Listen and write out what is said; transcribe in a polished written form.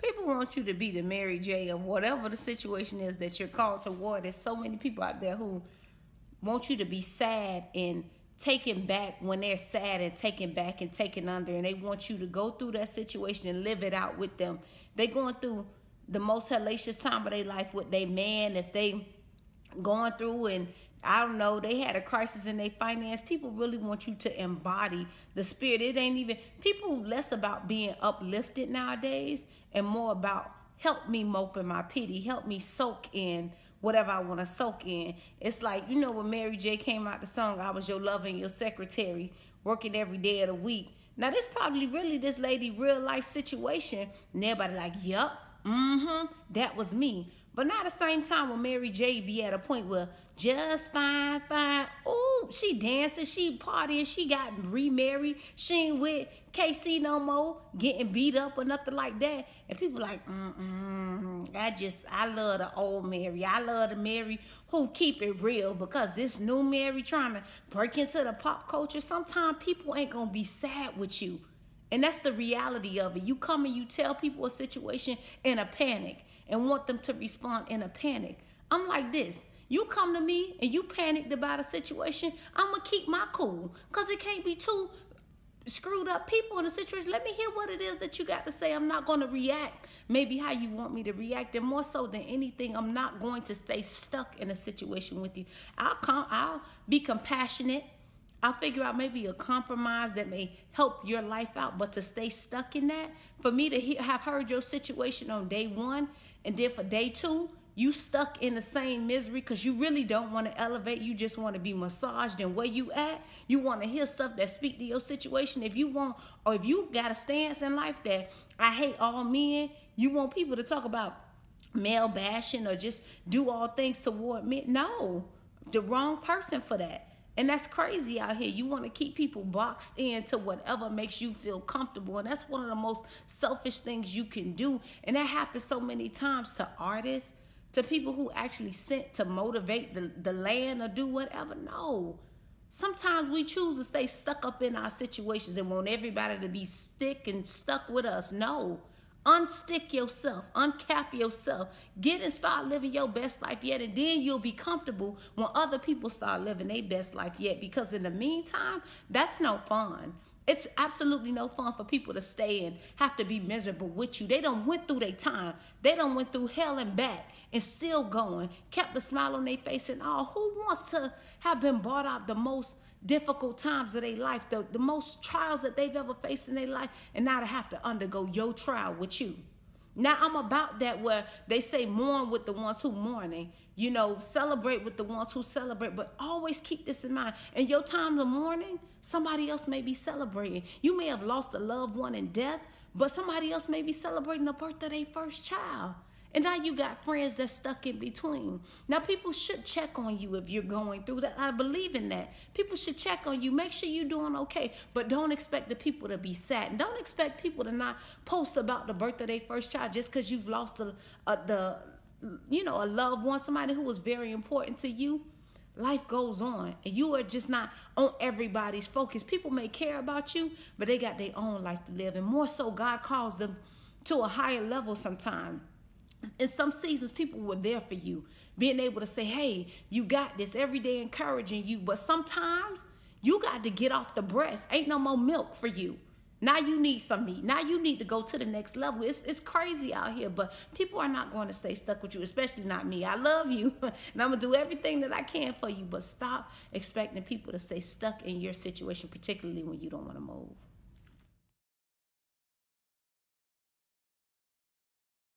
People want you to be the Mary J of whatever the situation is that you're called toward. There's so many people out there who want you to be sad and taken back when they're sad, and taken back and taken under, and they want you to go through that situation and live it out with them. They going through the most hellacious time of their life with their man. If they going through, and I don't know, they had a crisis in their finance, people really want you to embody the spirit. It ain't even, people less about being uplifted nowadays and more about help me mope in my pity, help me soak in whatever I want to soak in. It's like, you know, when Mary J came out the song, I was your lover and your secretary, working every day of the week. Now this probably really this lady real life situation, and everybody like, yup, that was me. But not at the same time when Mary J be at a point where just fine, fine. Oh, she dancing, she partying, she got remarried. She ain't with KC no more, getting beat up or nothing like that. And people like, I love the old Mary. I love the Mary who keep it real, because this new Mary trying to break into the pop culture. Sometimes people ain't gonna be sad with you. And that's the reality of it. You come and you tell people a situation in a panic and want them to respond in a panic. I'm like this. You come to me and you panicked about a situation, I'm going to keep my cool, because it can't be two screwed up people in a situation. Let me hear what it is that you got to say. I'm not going to react maybe how you want me to react. And more so than anything, I'm not going to stay stuck in a situation with you. I'll be compassionate. I'll figure out maybe a compromise that may help your life out. But to stay stuck in that, for me to have heard your situation on day one, and then for day two, you stuck in the same misery because you really don't want to elevate. You just want to be massaged and where you at. You want to hear stuff that speak to your situation. If you want, or if you got a stance in life that I hate all men, you want people to talk about male bashing or just do all things toward men. No, the wrong person for that. And that's crazy out here. You want to keep people boxed into whatever makes you feel comfortable. And that's one of the most selfish things you can do. And that happens so many times to artists, to people who actually sent to motivate the land or do whatever. No. Sometimes we choose to stay stuck up in our situations and want everybody to be stuck with us. No. Unstick yourself, uncap yourself, get and start living your best life yet, and then you'll be comfortable when other people start living their best life yet, because in the meantime, that's no fun. It's absolutely no fun for people to stay and have to be miserable with you. They done went through their time. They done went through hell and back and still going, kept a smile on their face and all. Who wants to have been brought out the most difficult times of their life, the most trials that they've ever faced in their life, and now to have to undergo your trial with you? Now I'm about that, where they say mourn with the ones who mourning, you know, celebrate with the ones who celebrate, but always keep this in mind. In your time of mourning, somebody else may be celebrating. You may have lost a loved one in death, but somebody else may be celebrating the birth of their first child. And now you got friends that's stuck in between. Now people should check on you if you're going through that. I believe in that. People should check on you. Make sure you're doing okay. But don't expect the people to be sad. And don't expect people to not post about the birth of their first child just because you've lost a loved one, somebody who was very important to you. Life goes on, and you are just not on everybody's focus. People may care about you, but they got their own life to live. And more so, God calls them to a higher level sometimes. In some seasons, people were there for you, being able to say, hey, you got this, every day encouraging you. But sometimes you got to get off the breast. Ain't no more milk for you. Now you need some meat. Now you need to go to the next level. It's crazy out here, but people are not going to stay stuck with you, especially not me. I love you, and I'm going to do everything that I can for you, but stop expecting people to stay stuck in your situation, particularly when you don't want to move.